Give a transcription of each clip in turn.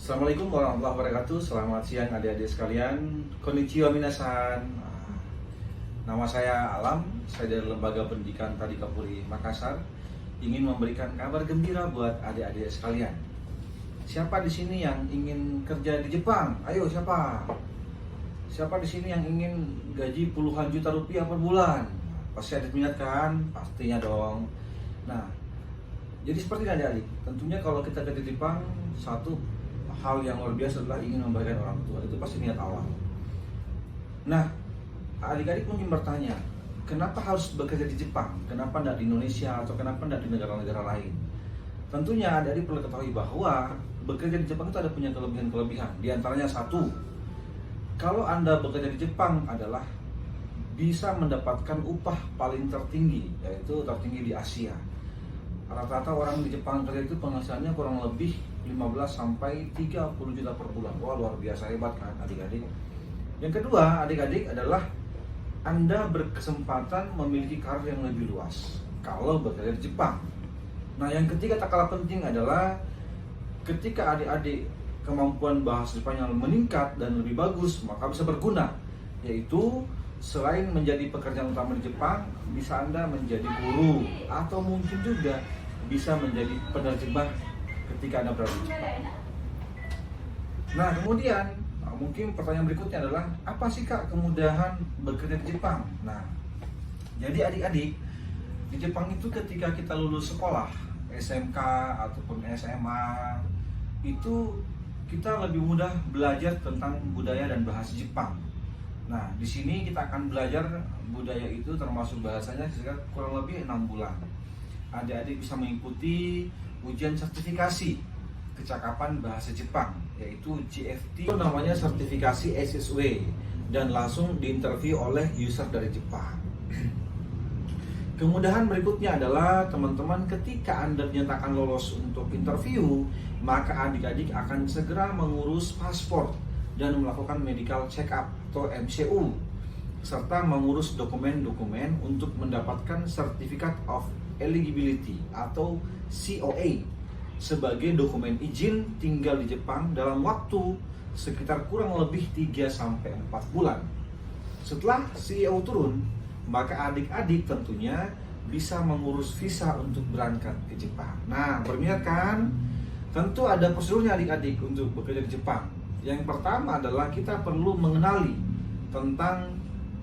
Assalamualaikum warahmatullahi wabarakatuh. Selamat siang adik-adik sekalian. Konnichiwa minasan. Nama saya Alam. Saya dari Lembaga Pendidikan Tadika Puri Makassar. Ingin memberikan kabar gembira buat adik-adik sekalian. Siapa di sini yang ingin kerja di Jepang? Ayo, siapa? Siapa di sini yang ingin gaji puluhan juta rupiah per bulan? Pasti ada minat kan? Pastinya dong. Nah, jadi seperti ini adik-adik. Tentunya kalau kita kerja di Jepang, satu hal yang luar biasa adalah ingin membahagiakan orang tua. Itu pasti niat awal. Nah, adik-adik mungkin bertanya, kenapa harus bekerja di Jepang? Kenapa tidak di Indonesia atau kenapa tidak di negara-negara lain? Tentunya adik-adik perlu ketahui bahwa bekerja di Jepang itu ada punya kelebihan-kelebihan. Di antaranya satu, kalau Anda bekerja di Jepang adalah bisa mendapatkan upah paling tertinggi, yaitu tertinggi di Asia. Rata-rata orang di Jepang kerja itu penghasilannya kurang lebih 15 sampai 30 juta per bulan. Wah, luar biasa hebat kan adik-adik. Yang kedua, adik-adik adalah Anda berkesempatan memiliki karir yang lebih luas kalau bekerja di Jepang. Nah, yang ketiga tak kalah penting adalah ketika adik-adik kemampuan bahasa Jepangnya meningkat dan lebih bagus, maka bisa berguna. Yaitu selain menjadi pekerjaan utama di Jepang, bisa Anda menjadi guru atau mungkin juga bisa menjadi penerjemah ketika Anda berada di Jepang. Nah, kemudian mungkin pertanyaan berikutnya adalah apa sih Kak kemudahan bekerja di Jepang? Nah, jadi adik-adik di Jepang itu ketika kita lulus sekolah SMK ataupun SMA itu kita lebih mudah belajar tentang budaya dan bahasa Jepang. Nah, di sini kita akan belajar budaya itu termasuk bahasanya sekitar kurang lebih 6 bulan. Adik-adik bisa mengikuti ujian sertifikasi kecakapan bahasa Jepang, yaitu GFT, itu namanya sertifikasi SSW, dan langsung diinterview oleh user dari Jepang. Kemudahan berikutnya adalah teman-teman ketika Anda dinyatakan lolos untuk interview, maka adik-adik akan segera mengurus paspor dan melakukan medical check up atau MCU, serta mengurus dokumen-dokumen untuk mendapatkan Certificate of Eligibility atau COA sebagai dokumen izin tinggal di Jepang dalam waktu sekitar kurang lebih 3-4 bulan. Setelah CEO turun, maka adik-adik tentunya bisa mengurus visa untuk berangkat ke Jepang. Nah, berminat kan? Tentu ada prosedurnya adik-adik untuk bekerja di Jepang. Yang pertama adalah kita perlu mengenali tentang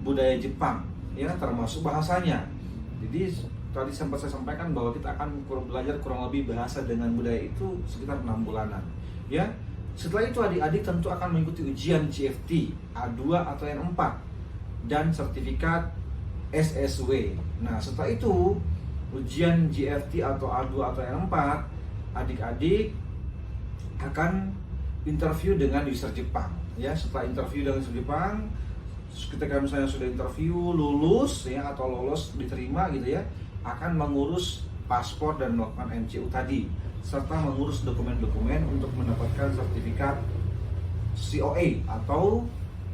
budaya Jepang, ya, termasuk bahasanya. Jadi tadi sempat saya sampaikan bahwa kita akan belajar kurang lebih bahasa dengan budaya itu sekitar 6 bulanan, ya. Setelah itu adik-adik tentu akan mengikuti ujian GFT A2 atau N4 dan sertifikat SSW. Nah, setelah itu ujian GFT atau A2 atau N4, adik-adik akan interview dengan user Jepang, ya. Setelah interview dengan user Jepang, ketika misalnya sudah interview lulus, ya, atau lolos diterima gitu ya, akan mengurus paspor dan melakukan MCU tadi, serta mengurus dokumen-dokumen untuk mendapatkan sertifikat COA atau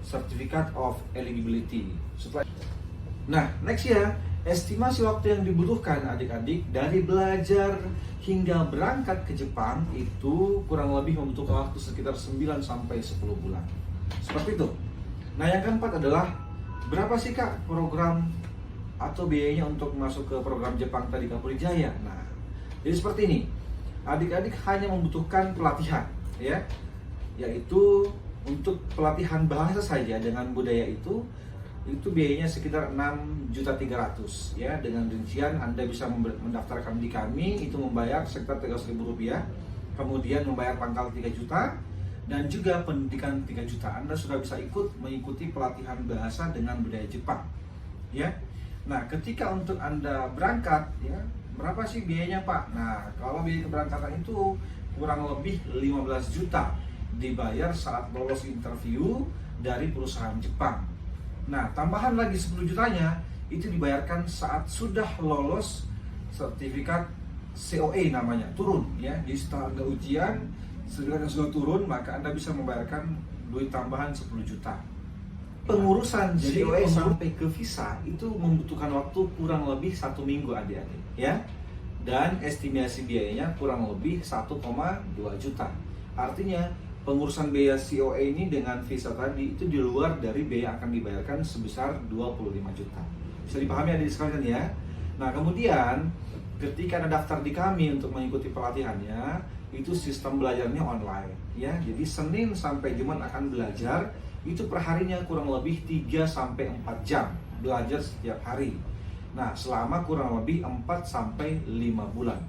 Certificate of Eligibility. Nah, next ya, estimasi waktu yang dibutuhkan adik-adik dari belajar hingga berangkat ke Jepang itu kurang lebih membutuhkan waktu sekitar 9-10 bulan. Seperti itu. Nah, yang keempat adalah berapa sih Kak program atau biayanya untuk masuk ke program Jepang Tadika Puri Jaya? Nah, jadi seperti ini. Adik-adik hanya membutuhkan pelatihan, ya. Yaitu untuk pelatihan bahasa saja dengan budaya itu biayanya sekitar 6.300.000, ya. Dengan rincian Anda bisa mendaftarkan di kami, itu membayar sekitar Rp300.000, kemudian membayar pangkal 3 juta, dan juga pendidikan 3 juta. Anda sudah bisa mengikuti pelatihan bahasa dengan budaya Jepang, ya. Nah, ketika untuk Anda berangkat, ya, berapa sih biayanya Pak? Nah, kalau biaya keberangkatan itu kurang lebih 15 juta dibayar saat lolos interview dari perusahaan Jepang. Nah, tambahan lagi 10 jutanya itu dibayarkan saat sudah lolos sertifikat COA namanya, turun, ya. Jadi setelah Anda ujian, setelah sudah turun, maka Anda bisa membayarkan duit tambahan 10 juta. Pengurusan COA sampai ke visa itu membutuhkan waktu kurang lebih 1 minggu adik-adik, ya. Dan estimasi biayanya kurang lebih 1,2 juta. Artinya pengurusan biaya COE ini dengan visa tadi itu di luar dari biaya yang akan dibayarkan sebesar 25 juta. Bisa dipahami adik sekalian ya. Nah kemudian ketika Anda daftar di kami untuk mengikuti pelatihannya, itu sistem belajarnya online ya. Jadi Senin sampai Jumat akan belajar, itu perharinya kurang lebih 3 sampai 4 jam belajar setiap hari. Nah, selama kurang lebih 4 sampai 5 bulan.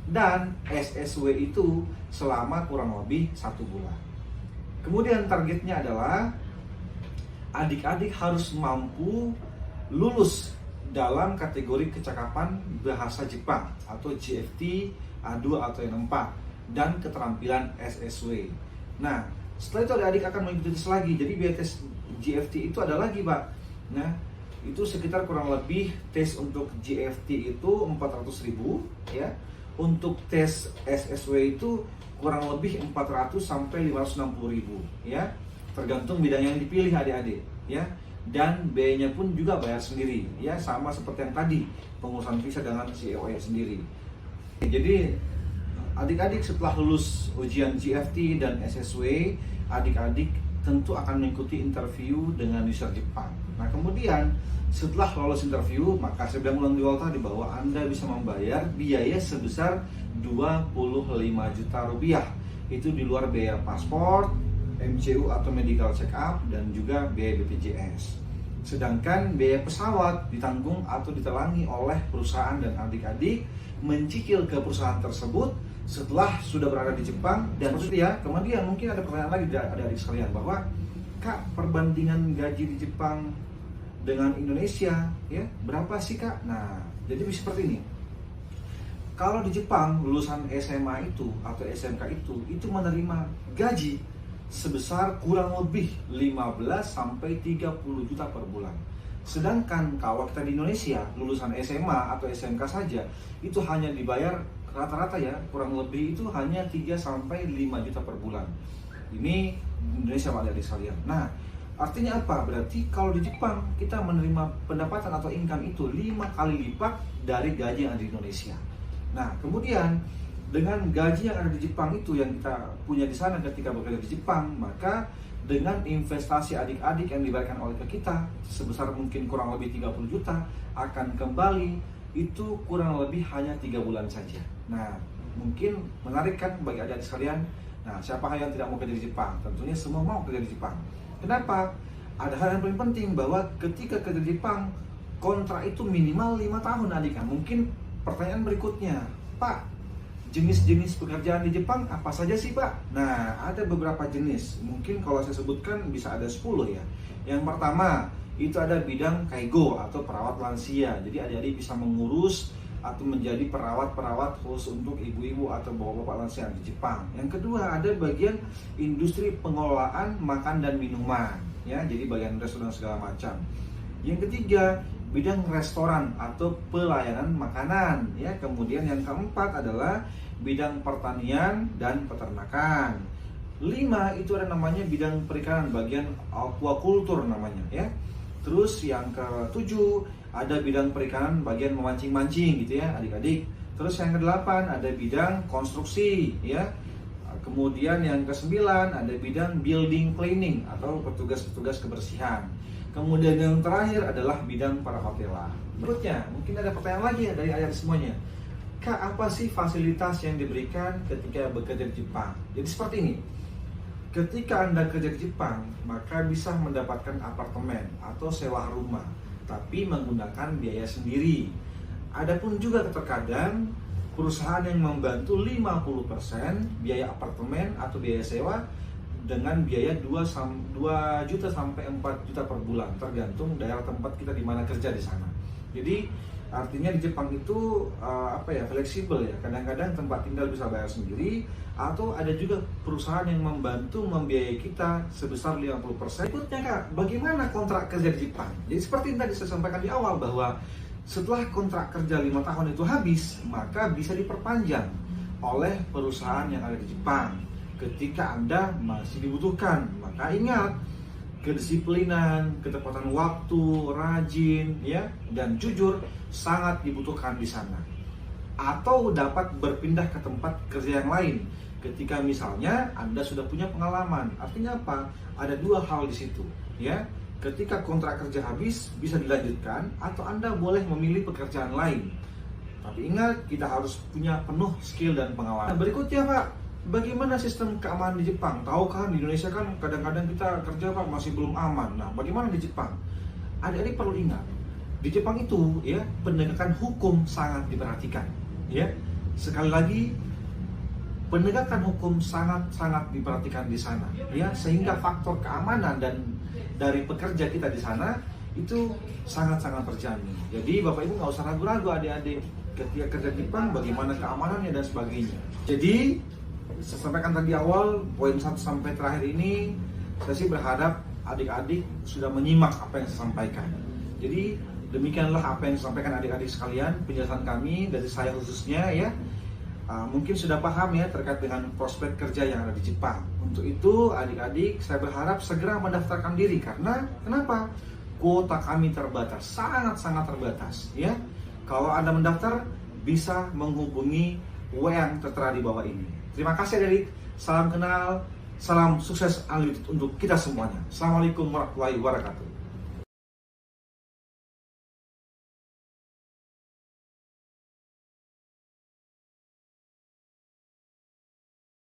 Dan SSW itu selama kurang lebih 1 bulan. Kemudian targetnya adalah adik-adik harus mampu lulus dalam kategori kecakapan bahasa Jepang atau GFT A2 atau N4 dan keterampilan SSW. Nah, setelah itu adik-adik akan mengikuti tes lagi. Jadi biaya tes GFT itu ada lagi, Pak. Nah, itu sekitar kurang lebih tes untuk GFT itu 400.000 ya. Untuk tes SSW itu kurang lebih 400 sampai 560.000 ya. Tergantung bidang yang dipilih adik-adik ya. Dan biayanya pun juga bayar sendiri ya, sama seperti yang tadi, pengurusan visa dengan COE sendiri. Jadi adik-adik setelah lulus ujian GFT dan SSW, adik-adik tentu akan mengikuti interview dengan user Jepang. Nah kemudian setelah lolos interview, maka saya bilang ulang di awal tadi bahwa Anda bisa membayar biaya sebesar 25 juta rupiah. Itu di luar biaya paspor, MCU atau medical check up, dan juga biaya BPJS. Sedangkan biaya pesawat ditanggung atau ditelangi oleh perusahaan dan adik-adik mencicil ke perusahaan tersebut setelah sudah berada di Jepang. Dan ya, kemudian mungkin ada pertanyaan lagi dari adik-adik sekalian bahwa Kak, perbandingan gaji di Jepang dengan Indonesia ya berapa sih Kak? Nah, jadi seperti ini. Kalau di Jepang lulusan SMA itu atau SMK itu menerima gaji sebesar kurang lebih 15 sampai 30 juta per bulan. Sedangkan kalau kita di Indonesia lulusan SMA atau SMK saja itu hanya dibayar rata-rata ya kurang lebih itu hanya 3 sampai 5 juta per bulan. Ini Indonesia Pak adik sekalian. Nah, artinya apa? Berarti kalau di Jepang kita menerima pendapatan atau income itu 5 kali lipat dari gaji yang ada di Indonesia. Nah, kemudian dengan gaji yang ada di Jepang itu yang kita punya di sana ketika bekerja di Jepang, maka dengan investasi adik-adik yang diberikan oleh kita sebesar mungkin kurang lebih 30 juta akan kembali itu kurang lebih hanya 3 bulan saja. Nah, mungkin menarik kan bagi adik-adik sekalian. Nah, siapa yang tidak mau kerja di Jepang? Tentunya semua mau kerja di Jepang. Kenapa? Ada hal yang paling penting bahwa ketika kerja di Jepang, kontrak itu minimal 5 tahun adik. Mungkin pertanyaan berikutnya, Pak, jenis-jenis pekerjaan di Jepang apa saja sih Pak? Nah, ada beberapa jenis. Mungkin kalau saya sebutkan bisa ada 10 ya. Yang pertama, itu ada bidang kaigo atau perawat lansia. Jadi adik-adik bisa mengurus atau menjadi perawat-perawat khusus untuk ibu-ibu atau bapak-bapak lansia di Jepang. Yang kedua, ada bagian industri pengelolaan makan dan minuman ya. Jadi bagian restoran segala macam. Yang ketiga, bidang restoran atau pelayanan makanan ya. Kemudian yang keempat adalah bidang pertanian dan peternakan. 5 itu ada namanya bidang perikanan, bagian aquaculture namanya ya. Terus yang ke-7 ada bidang perikanan bagian memancing-mancing gitu ya adik-adik. Terus yang ke-8 ada bidang konstruksi ya. Kemudian yang ke-9 ada bidang building cleaning atau petugas-petugas kebersihan. Kemudian yang terakhir adalah bidang perhotelan. Berikutnya, mungkin ada pertanyaan lagi ya dari ayat semuanya. Kak, apa sih fasilitas yang diberikan ketika bekerja di Jepang? Jadi seperti ini. Ketika Anda kerja di Jepang, maka bisa mendapatkan apartemen atau sewa rumah, tapi menggunakan biaya sendiri. Adapun juga terkadang perusahaan yang membantu 50% biaya apartemen atau biaya sewa dengan biaya 2 juta sampai 4 juta per bulan, tergantung daerah tempat kita di mana kerja di sana. Jadi artinya di Jepang itu fleksibel ya. Kadang-kadang tempat tinggal bisa bayar sendiri, atau ada juga perusahaan yang membantu membiayai kita sebesar 50%. Berikutnya Kak, bagaimana kontrak kerja di Jepang? Jadi seperti yang tadi saya sampaikan di awal bahwa setelah kontrak kerja 5 tahun itu habis, maka bisa diperpanjang oleh perusahaan yang ada di Jepang. Ketika Anda masih dibutuhkan, maka ingat, kedisiplinan, ketepatan waktu, rajin, ya, dan jujur sangat dibutuhkan di sana. Atau dapat berpindah ke tempat kerja yang lain. Ketika misalnya Anda sudah punya pengalaman, artinya apa? Ada dua hal di situ, ya. Ketika kontrak kerja habis, bisa dilanjutkan atau Anda boleh memilih pekerjaan lain. Tapi ingat, kita harus punya penuh skill dan pengalaman. Nah, berikutnya Pak, bagaimana sistem keamanan di Jepang? Tahu kan di Indonesia kan kadang-kadang kita kerja Pak masih belum aman. Nah, bagaimana di Jepang? Adik-adik perlu ingat, di Jepang itu ya penegakan hukum sangat diperhatikan. Ya, sekali lagi penegakan hukum sangat-sangat diperhatikan di sana. Ya, sehingga faktor keamanan dan dari pekerja kita di sana itu sangat-sangat terjamin. Jadi Bapak Ibu nggak usah ragu-ragu adik-adik ketika kerja di Jepang bagaimana keamanannya dan sebagainya. Jadi saya sampaikan tadi awal poin 1 sampai terakhir ini, saya sih berharap adik-adik sudah menyimak apa yang saya sampaikan. Jadi demikianlah apa yang disampaikan adik-adik sekalian, penjelasan kami dari saya khususnya ya. Mungkin sudah paham ya terkait dengan prospek kerja yang ada di Jepang. Untuk itu adik-adik saya berharap segera mendaftarkan diri karena kenapa? Kuota kami terbatas, sangat-sangat terbatas ya. Kalau Anda mendaftar bisa menghubungi WA yang tertera di bawah ini. Terima kasih adik, salam kenal, salam sukses unlimited untuk kita semuanya. Assalamualaikum warahmatullahi wabarakatuh.